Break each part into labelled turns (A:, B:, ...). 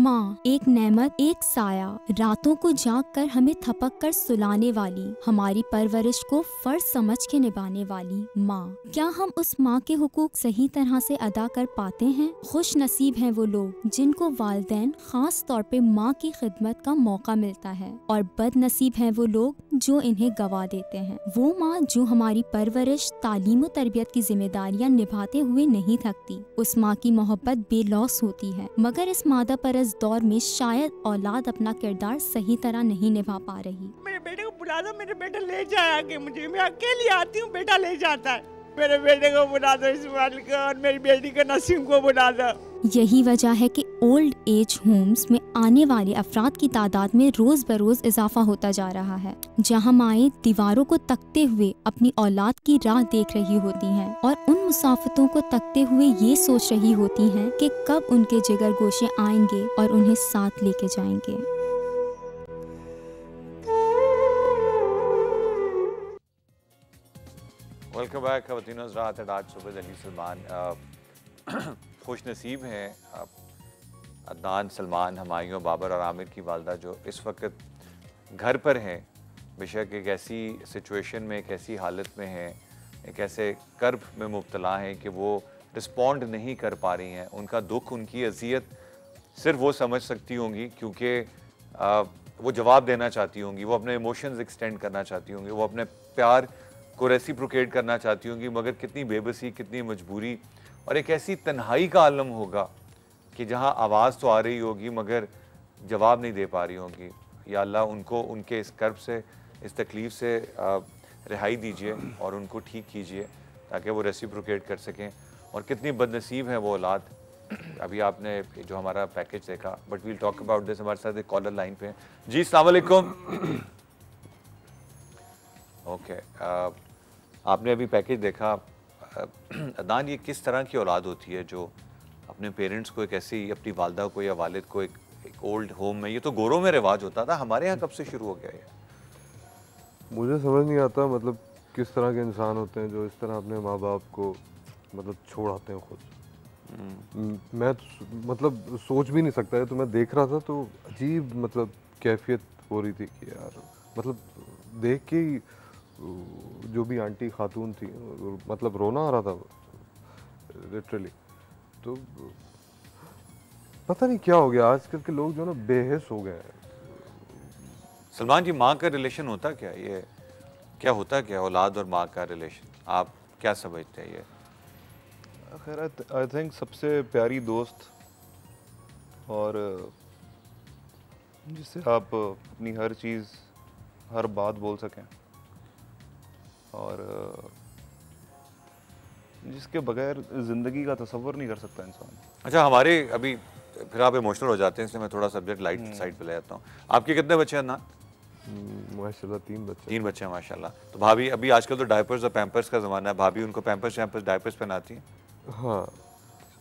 A: माँ एक नेमत, एक साया, रातों को जाग कर हमें थपक कर सुलाने वाली, हमारी परवरिश को फर्ज समझ के निभाने वाली माँ। क्या हम उस माँ के हुकूक सही तरह से अदा कर पाते हैं? खुश नसीब हैं वो लोग जिनको वालिदैन खास तौर पे माँ की खिदमत का मौका मिलता है, और बदनसीब हैं वो लोग जो इन्हें गवा देते हैं। वो माँ जो हमारी परवरिश, तालीम और तरबियत की जिम्मेदारियाँ निभाते हुए नहीं थकती। उस माँ की मोहब्बत बेलौस होती है, मगर इस मादा परस दौर में शायद औलाद अपना किरदार सही तरह नहीं निभा पा रही।
B: मेरे बेटे को बुला दो, मेरे बेटा ले जाए आके मुझे, मैं अकेली आती हूँ, बेटा ले जाता है। मेरे बेटे को बुला दो, इस्माइल को, और मेरी बेटी को नसीम को बुला दो।
A: यही वजह है कि ओल्ड एज होम्स में आने वाले अफराद की तादाद में रोज बरोज इजाफा होता जा रहा है, जहां माएँ दीवारों को तकते हुए अपनी औलाद की राह देख रही होती हैं और उन मुसाफिरों को तकते हुए ये सोच रही होती हैं कि कब उनके जिगर गोशे आएंगे और उन्हें साथ लेके जाएंगे।
C: वेलकम बैक ख़वातीन और हज़रात। आज सुबह अली सलमान खुश नसीब हैं अदनान, सलमान, हमायूं, बाबर और आमिर की वालदा जो इस वक्त घर पर हैं। बेशक एक ऐसी सिचुएशन में, एक ऐसी हालत में हैं, एक ऐसे कर्ब में मुब्तला हैं कि वो रिस्पॉन्ड नहीं कर पा रही हैं। उनका दुख, उनकी अज़ियत सिर्फ वो समझ सकती होंगी, क्योंकि वो जवाब देना चाहती होंगी, वो अपने इमोशंस एक्सटेंड करना चाहती होंगी, वो अपने प्यार को रेसिप्रोकेट करना चाहती होंगी, मगर कितनी बेबसी, कितनी मजबूरी और एक ऐसी तन्हाई का आलम होगा कि जहाँ आवाज़ तो आ रही होगी मगर जवाब नहीं दे पा रही होंगी। या अल्लाह उनको उनके इस कर्ब से, इस तकलीफ़ से रिहाई दीजिए और उनको ठीक कीजिए ताकि वो रेसिप्रोकेट कर सकें। और कितनी बदनसीब है वो औलाद। अभी आपने जो हमारा पैकेज देखा, but we'll talk about this. हमारे साथ एक कॉलर लाइन पे हैं। जी अस्सलाम वालेकुम। ओके, आपने अभी पैकेज देखा। अदनान, ये किस तरह की औलाद होती है जो अपने पेरेंट्स को, एक ऐसी अपनी वालदा को या वालिद को एक ओल्ड होम में, ये तो गोरों में रिवाज होता था, हमारे यहाँ कब से शुरू हो गया ये?
D: मुझे समझ नहीं आता, मतलब किस तरह के इंसान होते हैं जो इस तरह अपने माँ बाप को मतलब छोड़ आते हैं खुद। मैं मतलब सोच भी नहीं सकता है। तो मैं देख रहा था तो अजीब मतलब कैफियत हो रही थी कि यार, मतलब देख के ही जो भी आंटी खातून थी, मतलब रोना आ रहा था लिटरली। तो पता नहीं क्या हो गया, आजकल के लोग जो ना बेहिस हो गए हैं।
C: सलमान जी, माँ का रिलेशन होता क्या, ये क्या होता क्या औलाद और माँ का रिलेशन, आप क्या समझते हैं ये?
E: खैर आई थिंक सबसे प्यारी दोस्त, और जिससे आप अपनी हर चीज़, हर बात बोल सकें, और जिसके बगैर ज़िंदगी का तसव्वुर नहीं कर सकता इंसान।
C: अच्छा, हमारे अभी फिर आप इमोशनल हो जाते हैं, इसलिए मैं थोड़ा सब्जेक्ट लाइट साइड पे ले जाता हूँ। आपके कितने बच्चे हैं ना?
D: माशाल्लाह 3 बच्चे।
C: 3 बच्चे हैं माशाल्लाह। तो भाभी, अभी आजकल तो डायपर्स और पैम्पर्स का ज़माना है, भाभी उनको पैम्पर्स डायपर्स पहनाती हैं?
D: हाँ।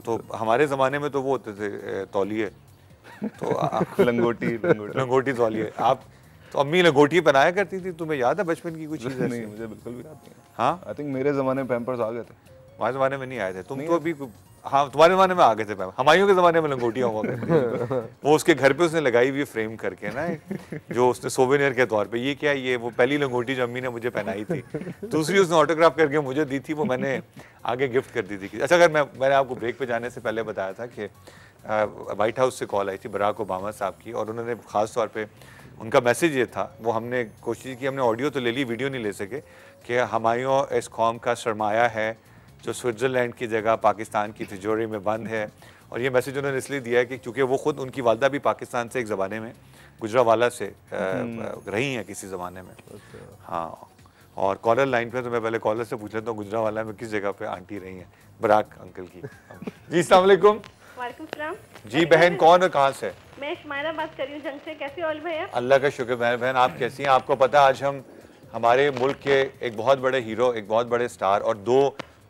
C: तो हमारे ज़माने में तो वो होते थे तौलिए, तो लंगोटी तौलिए। आप तो अम्मी लंगोटी पहनाया करती थी, तुम्हें याद है बचपन की कुछ चीज़ें?
E: नहीं, मुझे बिल्कुल भी आती है।
C: हाँ,
E: आई थिंक मेरे ज़माने में पैम्पर्स आ गए थे,
C: हमारे ज़माने में नहीं आए थे। तुम तो अभी, हाँ तुम्हारे ज़माने में आ गए थे पैम्पर्स, हमायूं के ज़माने में लंगोटियाँ हुआ करती। वो उसके घर पे उसने लगाई हुई फ्रेम करके ना, जो उसने सोवेनियर के तौर पे। ये क्या, ये वो पहली लंगोटी जो अम्मी ने मुझे पहनाई थी, दूसरी उसने ऑटोग्राफ करके मुझे दी थी, वो मैंने आगे गिफ्ट कर दी थी। अच्छा, अगर मैंने आपको ब्रेक पे जाने से पहले बताया था कि वाइट हाउस से कॉल आई थी बराक ओबामा साहब की, और उन्होंने ख़ास तौर पर उनका मैसेज ये था, वो हमने कोशिश की, हमने ऑडियो तो ले ली, वीडियो नहीं ले सके, कि हमायूं इस कौम का सरमाया है जो स्विट्ज़रलैंड की जगह पाकिस्तान की तिजोरी में बंद है। और ये मैसेज उन्होंने इसलिए दिया है कि चूँकि वो ख़ुद, उनकी वालदा भी पाकिस्तान से एक ज़माने में, गुजरावाला से रही हैं किसी ज़माने में। हाँ, और कॉलर लाइन पे, तो मैं पहले कॉलर से पूछ लेता हूँ गुजरावाला में किस जगह पे आंटी रही हैं बराक अंकल की। जी अस्सलाम वालेकुम।
F: वालेकुम सलाम।
C: जी बहन, कौन और कहाँ से?
F: मैं शुमाइरा बात कर रही हूँ जंग से। कैसे हो भैया?
C: अल्लाह का शुक्र बहन, आप कैसी हैं? आपको पता है आज हम हमारे मुल्क के एक बहुत बड़े हीरो, एक बहुत बड़े स्टार और 2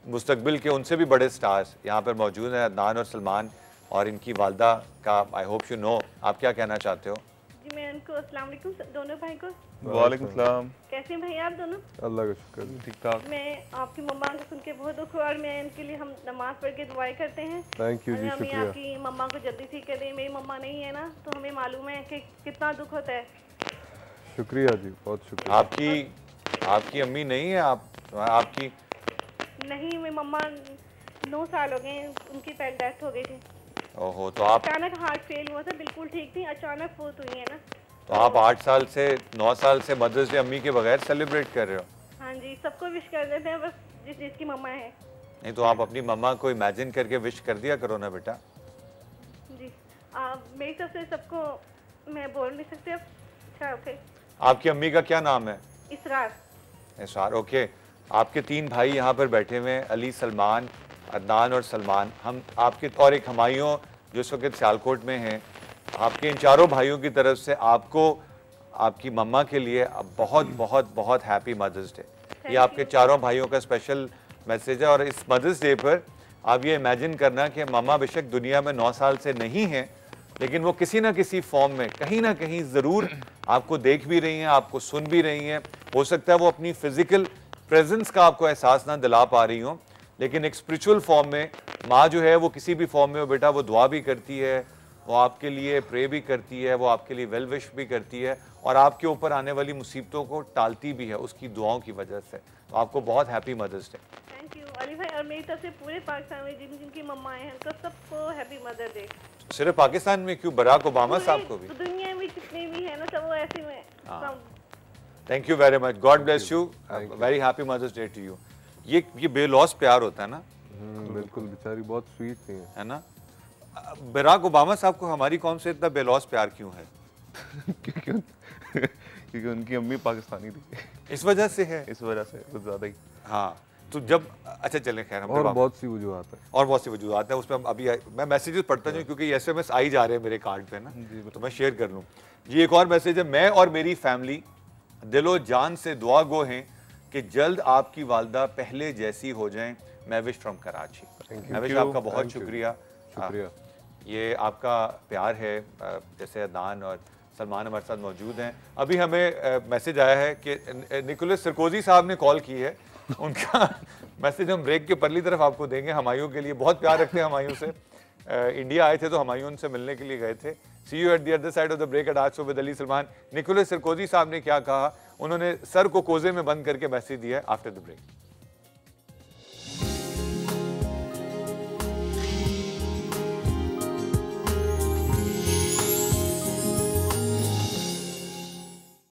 C: मुस्तकबिल के उनसे भी बड़े स्टार्स यहाँ पर मौजूद हैं, अदनान और सलमान, और इनकी वालदा का आई होप यू नो। आप क्या कहना चाहते हो?
F: जी मैं उनको अस्सलाम वालेकुम दोनों भाई को
E: वालेकुम सलाम।
F: कैसे हैं भैया आप दोनों?
D: अल्लाह का शुक्र।
E: ठीक ठाक।
F: मैं आपकी मम्मा को सुन के बहुत दुख हुआ और मैं इनके लिए हम नमाज पढ़ के दुआएं करते हैं।
D: थैंक यू जी,
F: हमें
D: शुक्रिया।
F: आपकी मम्मा को जल्दी ठीक कर दें। मेरी मम्मा नहीं है ना, तो हमें मालूम है कि कितना दुख होता है।
D: शुक्रिया जी, बहुत शुक्रिया।
C: आपकी अम्मी नहीं है? आपकी
F: नहीं, मेरी मम्मा 9 साल हो गए उनकी पहले डेथ हो गई थी।
C: ओहो, तो आप
F: अचानक हार्ट फेल हुआ था, बिल्कुल ठीक थी, अचानक फौत हुई है ना।
C: तो आप 8 साल से 9 साल से मदर्स डे अम्मी के बगैर सेलिब्रेट कर रहे हो?
F: हाँ जी, सबको विश कर देते हैं, बस जिसकी मम्मा है।
C: नहीं तो आप अपनी मम्मा को इमेजिन करके विश कर दिया करो ना बेटा।
F: जी मेरी तरफ से सबको मैं बोल नहीं सकती अब। अच्छा ओके।
C: आपकी अम्मी का क्या नाम है?
F: इसरार।
C: इसरार, ओके। आपके 3 भाई यहाँ पर बैठे हुए हैं, अली, सलमान, अदनान और सलमान। हम आपके और एक हमायूं जो इस वक्त सियालकोट में हैं, आपके इन चारों भाइयों की तरफ से आपको आपकी मम्मा के लिए बहुत बहुत बहुत हैप्पी मदर्स डे। ये आपके चारों भाइयों का स्पेशल मैसेज है। और इस मदर्स डे पर आप ये इमेजिन करना कि मम्मा बेशक दुनिया में 9 साल से नहीं हैं, लेकिन वो किसी ना किसी फॉर्म में कहीं ना कहीं ज़रूर आपको देख भी रही हैं, आपको सुन भी रही हैं। हो सकता है वो अपनी फिजिकल प्रेजेंस का आपको एहसास ना दिला पा रही हो, लेकिन एक स्पिरिचुअल फॉर्म में माँ जो है वो किसी भी फॉर्म में हो बेटा, वो दुआ भी करती है, वो आपके लिए प्रे भी करती है, वो आपके लिए वेल विश भी करती है और आपके ऊपर आने वाली मुसीबतों को टालती भी है उसकी दुआओं की वजह से। तो आपको बहुत happy mother's day.
F: Thank you Ali भाई, और मेरी तरफ से पूरे पाकिस्तान में जिन जिनकी मम्मा हैं उनको सबको हैप्पी मदर डे।
C: सिर्फ पाकिस्तान में क्यों, बराक ओबामा साहब को भी?
F: दुनिया में जितने भी है ना सब वो ऐसे में सब।
C: Thank you very much, God bless you, very happy mother's day to you. ये बेलौस प्यार होता है ना।
D: बिल्कुल, बेचारी बहुत स्वीट थी,
C: है ना। बराक ओबामा साहब को हमारी कौम से इतना बेलौस प्यार क्यों है?
E: क्योंकि उनकी अम्मी पाकिस्तानी थी,
C: इस वजह से है।
E: इस वजह से कुछ ज़्यादा ही।
C: हाँ, तो जब अच्छा चलें, खैर हम
D: और बहुत सी वजूहत है,
C: और बहुत सी वजूहत है। उसमें अभी मैं मैसेजेस पढ़ता हूँ क्योंकि SMS आ ही जा रहे हैं मेरे कार्ड पे ना, तो मैं शेयर कर लूँ। जी एक और मैसेज है, मैं और मेरी फैमिली दिलो जान से दुआ गो हैं कि जल्द आपकी वालदा पहले जैसी हो जाएं। मैं विश फ्रॉम कराची। मैं विश आपका बहुत शुक्रिया। ये आपका प्यार है। जैसे अदनान और सलमान हमारे साथ मौजूद हैं। अभी हमें मैसेज आया है कि निकोलस सरकोजी साहब ने कॉल की है। उनका मैसेज हम ब्रेक के परली तरफ आपको देंगे। हमायूं के लिए बहुत प्यार रखते हैं हमायूं से। इंडिया आए थे तो हमायूं उनसे मिलने के लिए गए थे। See you at the other side of the break at Aaj with Ali Salman. Nicolas Sarkozy साहब ने क्या कहा, उन्होंने सर को कोजे में बंद करके मैसेज दिया है आफ्टर द ब्रेक।